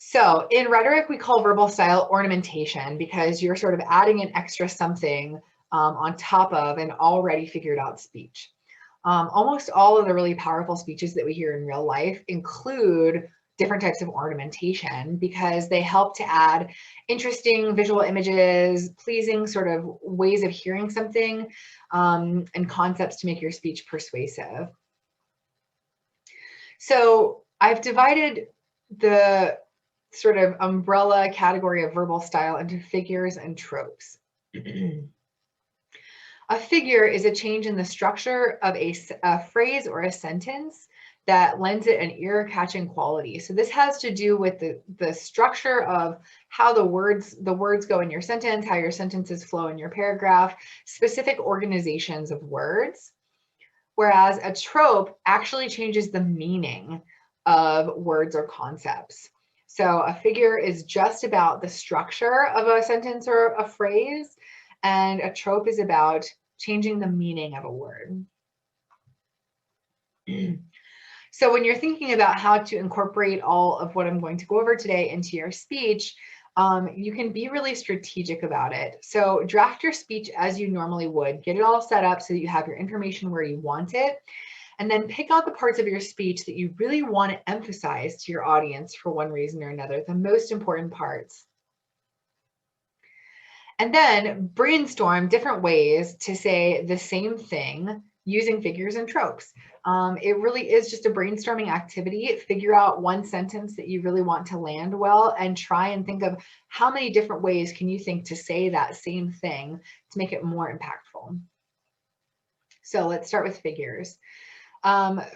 So in rhetoric, we call verbal style ornamentation because you're sort of adding an extra something on top of an already figured out speech. Almost all of the really powerful speeches that we hear in real life include different types of ornamentation because they help to add interesting visual images, pleasing sort of ways of hearing something, and concepts to make your speech persuasive. So I've divided the sort of umbrella category of verbal style into figures and tropes. A figure is a change in the structure of a phrase or a sentence that lends it an ear-catching quality. So this has to do with the structure of how the words go in your sentence, how your sentences flow in your paragraph, specific organizations of words. Whereas a trope actually changes the meaning of words or concepts. So a figure is just about the structure of a sentence or a phrase, and a trope is about changing the meaning of a word. So when you're thinking about how to incorporate all of what I'm going to go over today into your speech, you can be really strategic about it. So draft your speech as you normally would, get it all set up so that you have your information where you want it, and then pick out the parts of your speech that you really want to emphasize to your audience for one reason or another, the most important parts. And then brainstorm different ways to say the same thing using figures and tropes. It really is just a brainstorming activity. Figure out one sentence that you really want to land well and try and think of how many different ways can you think to say that same thing to make it more impactful. So let's start with figures.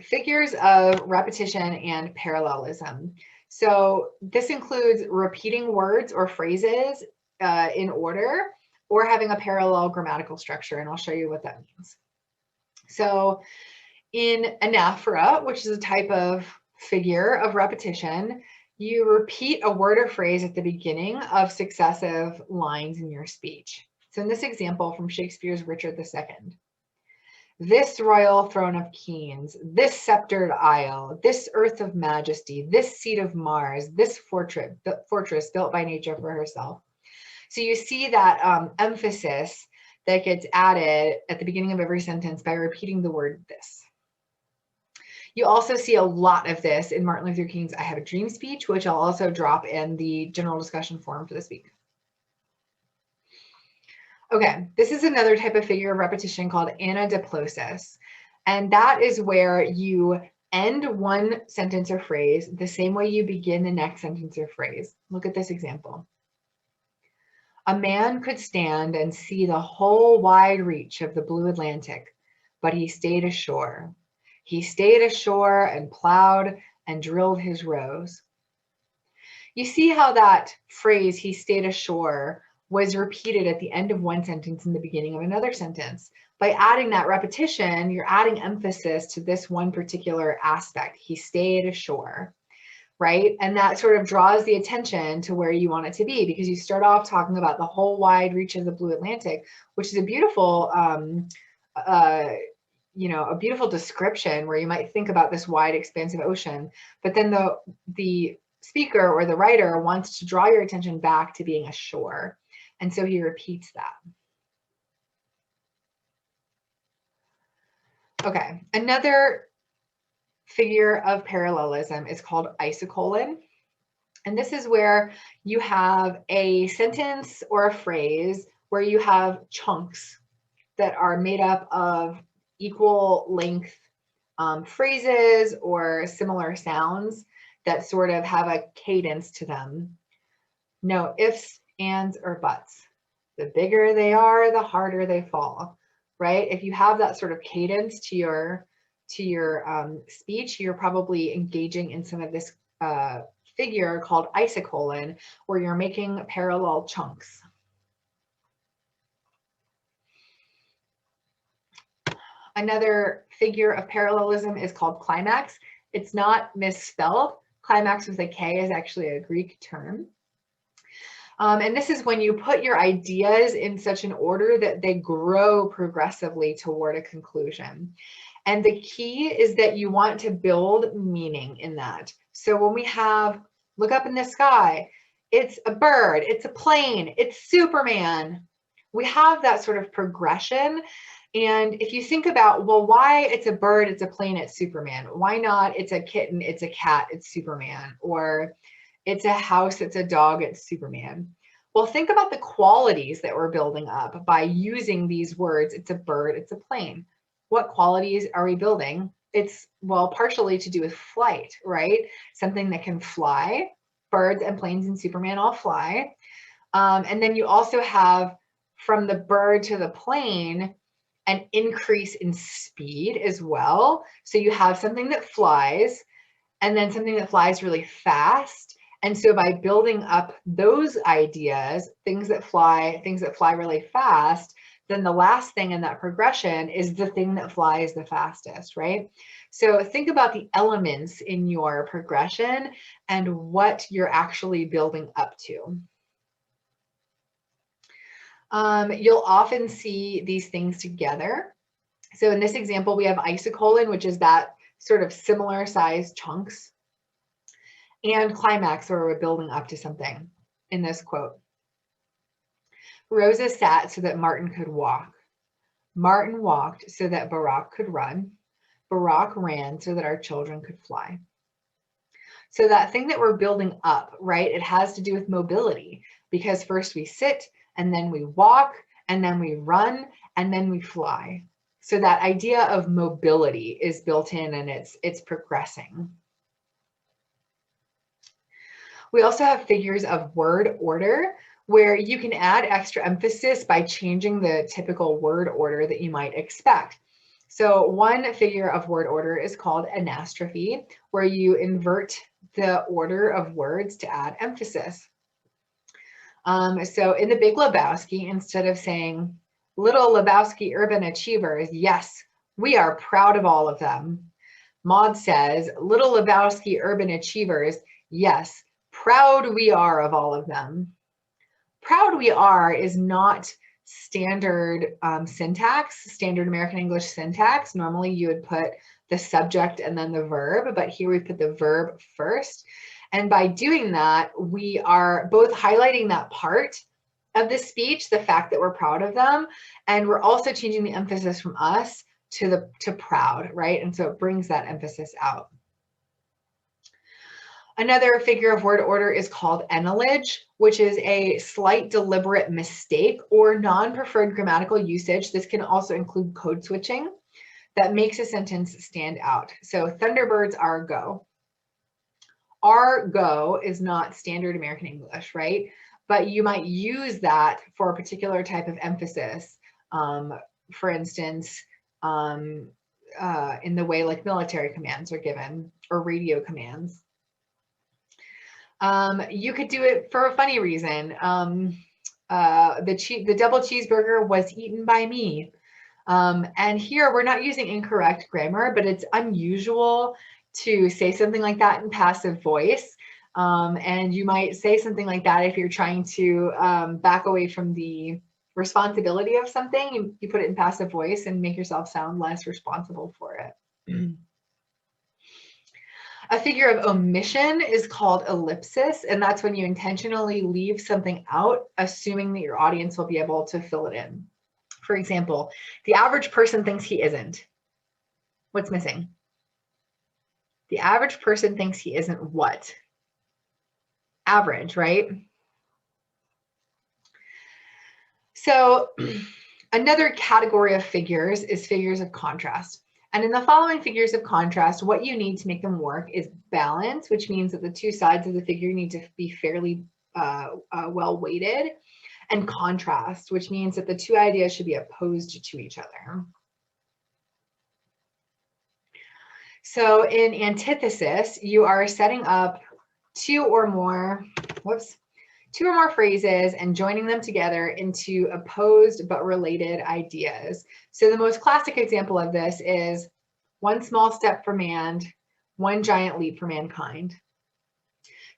Figures of repetition and parallelism. So this includes repeating words or phrases in order or having a parallel grammatical structure, and I'll show you what that means. So in Anaphora, which is a type of figure of repetition, you repeat a word or phrase at the beginning of successive lines in your speech. So in this example from Shakespeare's Richard II, this royal throne of Kings, this sceptered isle, this earth of majesty, this seat of Mars, this fortress built by nature for herself. So you see that emphasis that gets added at the beginning of every sentence by repeating the word this. You also see a lot of this in Martin Luther King's I Have a Dream speech, which I'll also drop in the general discussion forum for this week. Okay, this is another type of figure of repetition called Anadiplosis. And that is where you end one sentence or phrase the same way you begin the next sentence or phrase. Look at this example. A man could stand and see the whole wide reach of the blue Atlantic, but he stayed ashore. He stayed ashore and plowed and drilled his rows. You see how that phrase, he stayed ashore, was repeated at the end of one sentence and the beginning of another sentence. By adding that repetition, you're adding emphasis to this one particular aspect. He stayed ashore, right? And that sort of draws the attention to where you want it to be, because you start off talking about the whole wide reach of the blue Atlantic, which is a beautiful, a beautiful description where you might think about this wide expansive ocean, but then the speaker or the writer wants to draw your attention back to being ashore. And so he repeats that. Okay, another figure of parallelism is called Isocolon. And this is where you have a sentence or a phrase where you have chunks that are made up of equal length phrases or similar sounds that sort of have a cadence to them. No ifs, ands, or buts. The bigger they are, the harder they fall, right? If you have that sort of cadence to your speech, you're probably engaging in some of this figure called isocolon, where you're making parallel chunks. Another figure of parallelism is called Klimax. It's not misspelled. Klimax with a K is actually a Greek term. And this is when you put your ideas in such an order that they grow progressively toward a conclusion. And the key is that you want to build meaning in that. So when we have Look up in the sky. It's a bird, it's a plane, it's Superman. We have that sort of progression. And if you think about, well, why it's a bird, it's a plane, it's Superman? Why not it's a kitten, it's a cat, it's Superman? Or it's a house, it's a dog, it's Superman. Well, think about the qualities that we're building up by using these words. It's a bird, it's a plane. What qualities are we building? It's, well, partially to do with flight, right? Something that can fly. Birds and planes and Superman all fly. And then you also have, from the bird to the plane, an increase in speed as well. So you have something that flies, and then something that flies really fast. And so by building up those ideas, things that fly really fast, then the last thing in that progression is the thing that flies the fastest, right? So think about the elements in your progression and what you're actually building up to. You'll often see these things together. So in this example, we have Isocolon, which is that sort of similar size chunks, and Klimax, where we're building up to something in this quote. Rosa sat so that Martin could walk. Martin walked so that Barak could run. Barak ran so that our children could fly. So that thing that we're building up, right, it has to do with mobility, because first we sit, and then we walk, and then we run, and then we fly. So that idea of mobility is built in, and it's progressing. We also have figures of word order, where you can add extra emphasis by changing the typical word order that you might expect. So one figure of word order is called Anastrophe, where you invert the order of words to add emphasis. So in The Big Lebowski, instead of saying, little Lebowski urban achievers, yes, we are proud of all of them, Maud says, little Lebowski urban achievers, yes, proud we are of all of them. Proud we are is not standard syntax, standard American English syntax. Normally you would put the subject and then the verb, but here we put the verb first. And by doing that, we are both highlighting that part of the speech, the fact that we're proud of them, and we're also changing the emphasis from us to proud, right? And so it brings that emphasis out. Another figure of word order is called Enallage, which is a slight deliberate mistake or non-preferred grammatical usage. This can also include code switching that makes a sentence stand out. So Thunderbirds are go. Are go is not standard American English, right? But you might use that for a particular type of emphasis. For instance, in the way like military commands are given or radio commands. You could do it for a funny reason. The double cheeseburger was eaten by me. And here we're not using incorrect grammar, but it's unusual to say something like that in passive voice. And you might say something like that if you're trying to back away from the responsibility of something. You put it in passive voice and make yourself sound less responsible for it. A figure of omission is called ellipsis, and that's when you intentionally leave something out, assuming that your audience will be able to fill it in. For example, the average person thinks he isn't. What's missing? The average person thinks he isn't what? Average, right? So another category of figures is figures of contrast. And in the following figures of contrast, what you need to make them work is balance, which means that the two sides of the figure need to be fairly well weighted, and contrast, which means that the two ideas should be opposed to each other. So in antithesis, you are setting up two or more phrases and joining them together into opposed but related ideas. So the most classic example of this is one small step for man, one giant leap for mankind.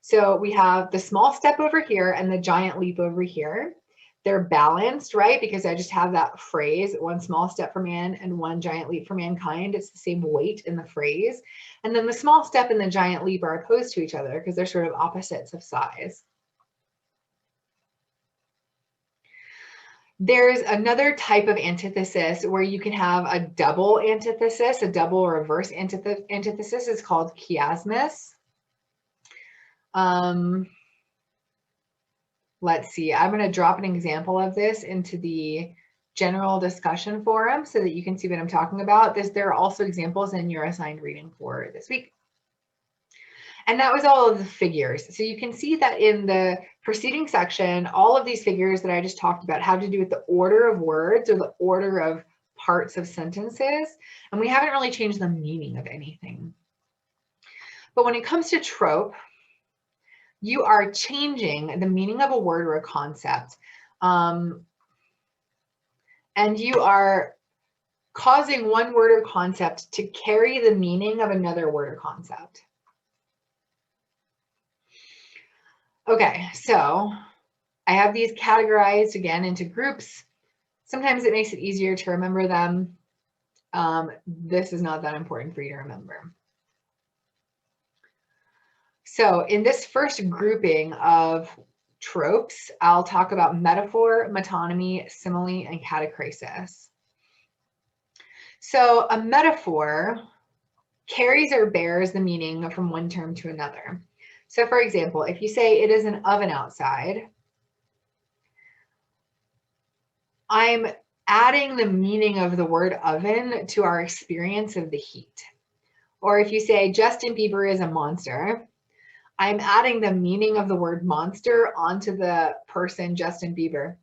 So we have the small step over here and the giant leap over here. They're balanced, right? Because I just have that phrase, one small step for man and one giant leap for mankind. It's the same weight in the phrase. And then the small step and the giant leap are opposed to each other because they're sort of opposites of size. There's another type of antithesis where you can have a double antithesis, a double reverse antithesis is called chiasmus. Let's see, I'm going to drop an example of this into the general discussion forum so that you can see what I'm talking about. There are also examples in your assigned reading for this week. And that was all of the figures. So you can see that in the preceding section, all of these figures that I just talked about have to do with the order of words or the order of parts of sentences. And we haven't really changed the meaning of anything. But when it comes to trope, you are changing the meaning of a word or a concept. And you are causing one word or concept to carry the meaning of another word or concept. Okay, so I have these categorized again into groups. Sometimes it makes it easier to remember them. This is not that important for you to remember. So in this first grouping of tropes, I'll talk about metaphor, metonymy, simile, and catachresis. So a metaphor carries or bears the meaning from one term to another. So for example, if you say it is an oven outside, I'm adding the meaning of the word oven to our experience of the heat. Or if you say Justin Bieber is a monster, I'm adding the meaning of the word monster onto the person Justin Bieber.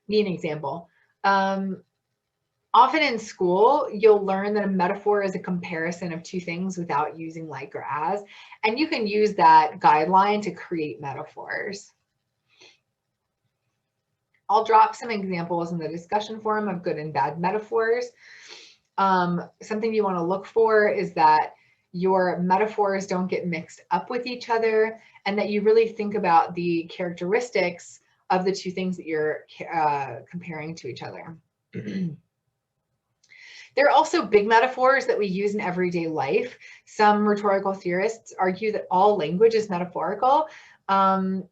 Be an example. Often in school, you'll learn that a metaphor is a comparison of two things without using like or as, and you can use that guideline to create metaphors. I'll drop some examples in the discussion forum of good and bad metaphors. Something you want to look for is that your metaphors don't get mixed up with each other, and that you really think about the characteristics of the two things that you're comparing to each other. There are also big metaphors that we use in everyday life. Some rhetorical theorists argue that all language is metaphorical. And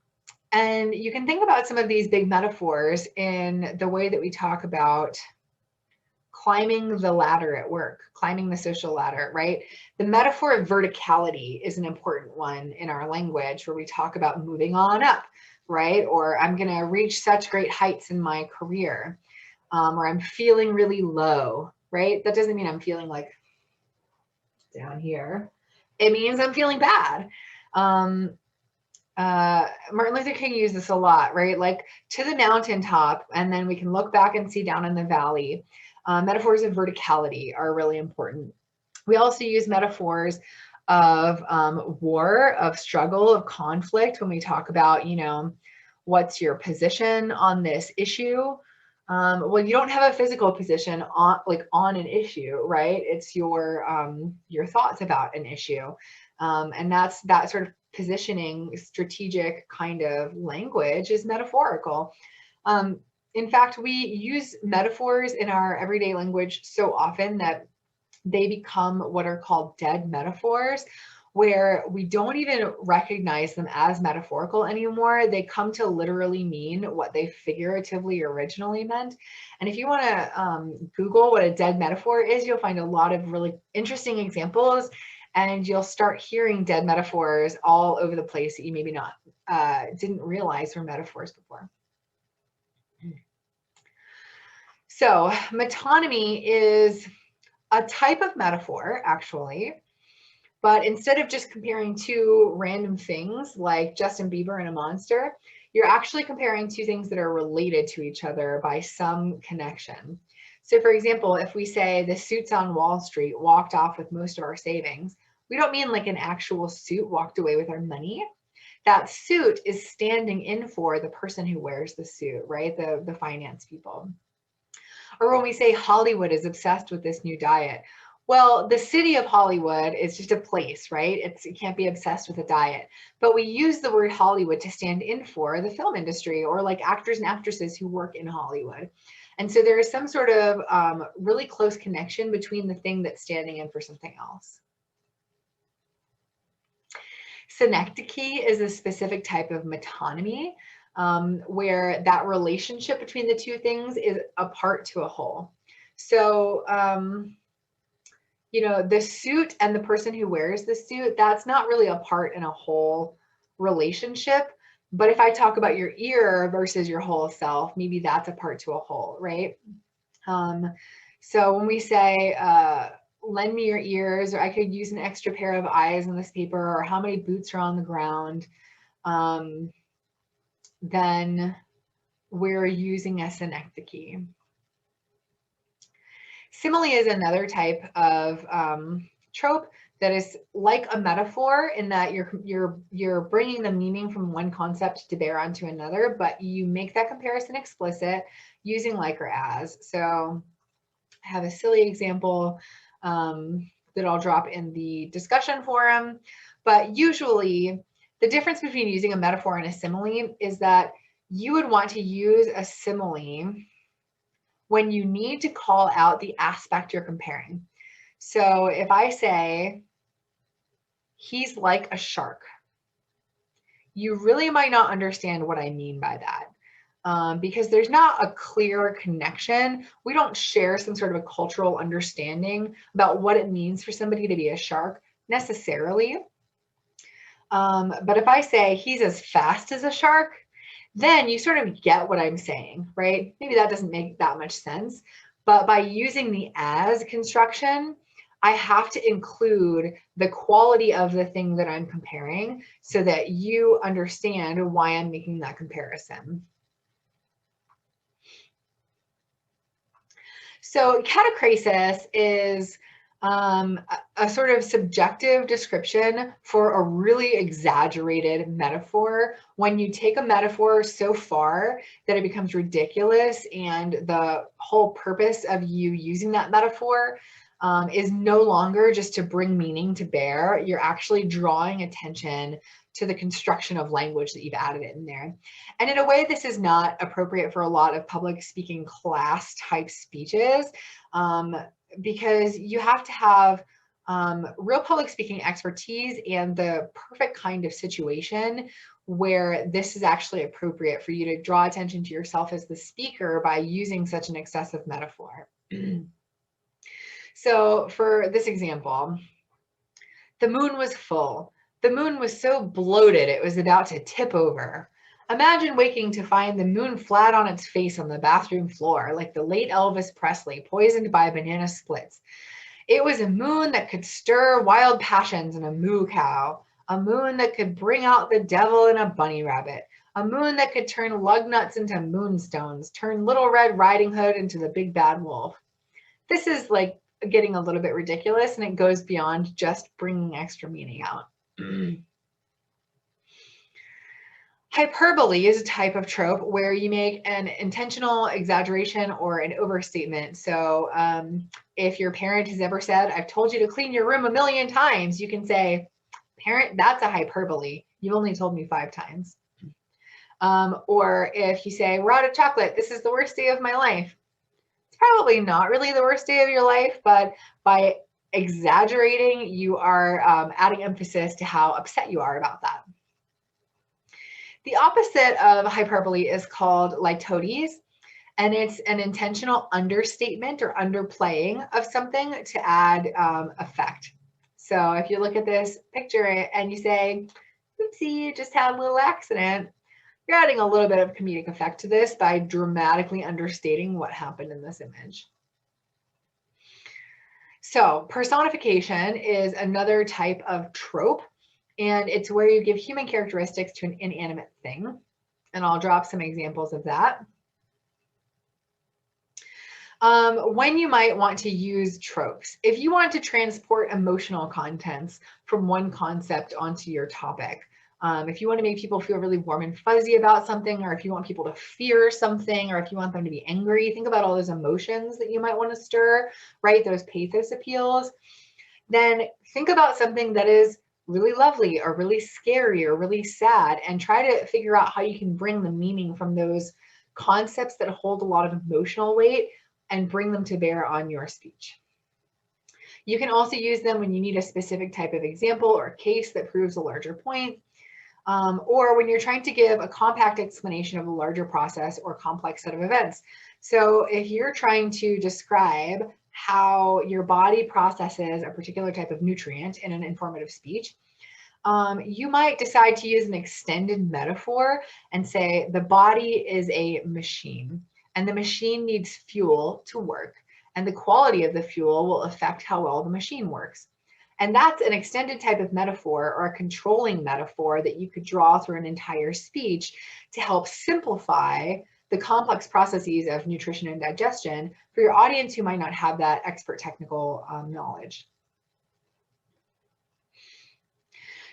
you can think about some of these big metaphors in the way that we talk about climbing the ladder at work, climbing the social ladder, right? The metaphor of verticality is an important one in our language where we talk about moving on up, right? Or I'm going to reach such great heights in my career, or I'm feeling really low, right? That doesn't mean I'm feeling like down here. It means I'm feeling bad. Martin Luther King used this a lot, right? Like to the mountaintop, and then we can look back and see down in the valley. Metaphors of verticality are really important. We also use metaphors of war, of struggle, of conflict when we talk about, you know, what's your position on this issue? Well, you don't have a physical position on an issue, right? It's your thoughts about an issue, and that's that sort of positioning, strategic kind of language is metaphorical. In fact, we use metaphors in our everyday language so often that they become what are called dead metaphors, where we don't even recognize them as metaphorical anymore. They come to literally mean what they figuratively originally meant. And if you want to Google what a dead metaphor is, you'll find a lot of really interesting examples, and you'll start hearing dead metaphors all over the place that you maybe not didn't realize were metaphors before. So metonymy is a type of metaphor, actually. But instead of just comparing two random things like Justin Bieber and a monster, you're actually comparing two things that are related to each other by some connection. So for example, if we say the suits on Wall Street walked off with most of our savings, we don't mean like an actual suit walked away with our money. That suit is standing in for the person who wears the suit, right? The finance people. Or when we say Hollywood is obsessed with this new diet, Well, the city of Hollywood is just a place, right? It can't be obsessed with a diet. But we use the word Hollywood to stand in for the film industry, or like actors and actresses who work in Hollywood. And so there is some sort of really close connection between the thing that's standing in for something else. Synecdoche is a specific type of metonymy where that relationship between the two things is a part to a whole. So, you know, the suit and the person who wears the suit, that's not really a part in a whole relationship. But if I talk about your ear versus your whole self, maybe that's a part to a whole, right? So when we say, lend me your ears, or I could use an extra pair of eyes on this paper, or how many boots are on the ground, then we're using a synecdoche. Simile is another type of trope that is like a metaphor in that you're bringing the meaning from one concept to bear onto another, but you make that comparison explicit using like or as. So I have a silly example that I'll drop in the discussion forum, but usually the difference between using a metaphor and a simile is that you would want to use a simile when you need to call out the aspect you're comparing. So if I say, he's like a shark, you really might not understand what I mean by that. Because there's not a clear connection. We don't share some sort of a cultural understanding about what it means for somebody to be a shark necessarily. But if I say he's as fast as a shark, then you sort of get what I'm saying, right? Maybe that doesn't make that much sense, but by using the as construction, I have to include the quality of the thing that I'm comparing so that you understand why I'm making that comparison. So catachresis is a sort of subjective description for a really exaggerated metaphor. When you take a metaphor so far that it becomes ridiculous and the whole purpose of you using that metaphor is no longer just to bring meaning to bear, you're actually drawing attention to the construction of language that you've added in there. And in a way, this is not appropriate for a lot of public speaking class type speeches because you have to have real public speaking expertise and the perfect kind of situation where this is actually appropriate for you to draw attention to yourself as the speaker by using such an excessive metaphor. So for this example, the moon was full. The moon was so bloated it was about to tip over. Imagine waking to find the moon flat on its face on the bathroom floor, like the late Elvis Presley, poisoned by banana splits. It was a moon that could stir wild passions in a moo cow, a moon that could bring out the devil in a bunny rabbit, a moon that could turn lug nuts into moonstones, turn Little Red Riding Hood into the big bad wolf. This is like getting a little bit ridiculous, and it goes beyond just bringing extra meaning out. Hyperbole is a type of trope where you make an intentional exaggeration or an overstatement. So if your parent has ever said, I've told you to clean your room 1,000,000 times, you can say, parent, that's a hyperbole. You've only told me 5 times. Or if you say, we're out of chocolate, this is the worst day of my life. It's probably not really the worst day of your life, but by exaggerating, you are adding emphasis to how upset you are about that. The opposite of hyperbole is called litotes, and it's an intentional understatement or underplaying of something to add effect. So if you look at this picture and you say, oopsie, just had a little accident, you're adding a little bit of comedic effect to this by dramatically understating what happened in this image. So personification is another type of trope, and it's where you give human characteristics to an inanimate thing. And I'll drop some examples of that. When you might want to use tropes. If you want to transport emotional contents from one concept onto your topic, If you want to make people feel really warm and fuzzy about something, or if you want people to fear something, or if you want them to be angry, think about all those emotions that you might want to stir, right? Those pathos appeals. Then think about something that is really lovely or really scary or really sad, and try to figure out how you can bring the meaning from those concepts that hold a lot of emotional weight and bring them to bear on your speech. You can also use them when you need a specific type of example or case that proves a larger point, or when you're trying to give a compact explanation of a larger process or complex set of events. So if you're trying to describe how your body processes a particular type of nutrient in an informative speech, you might decide to use an extended metaphor and say the body is a machine, and the machine needs fuel to work, and the quality of the fuel will affect how well the machine works. And that's an extended type of metaphor, or a controlling metaphor, that you could draw through an entire speech to help simplify the complex processes of nutrition and digestion for your audience who might not have that expert technical knowledge.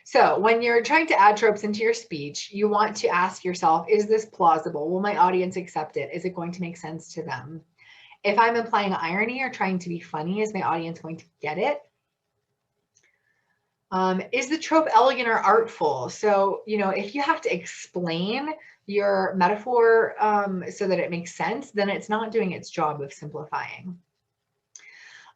So when you're trying to add tropes into your speech, you want to ask yourself, is this plausible? Will my audience accept it? Is it going to make sense to them? If I'm implying irony or trying to be funny, is my audience going to get it? Is the trope elegant or artful? So, if you have to explain your metaphor so that it makes sense, then it's not doing its job of simplifying.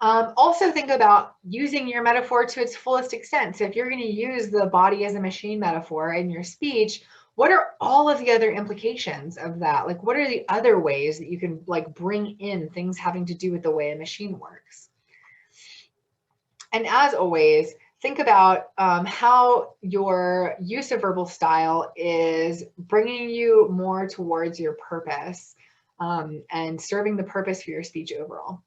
Also think about using your metaphor to its fullest extent. So if you're going to use the body as a machine metaphor in your speech, what are all of the other implications of that? Like, what are the other ways that you can bring in things having to do with the way a machine works? And as always, think about how your use of verbal style is bringing you more towards your purpose and serving the purpose for your speech overall.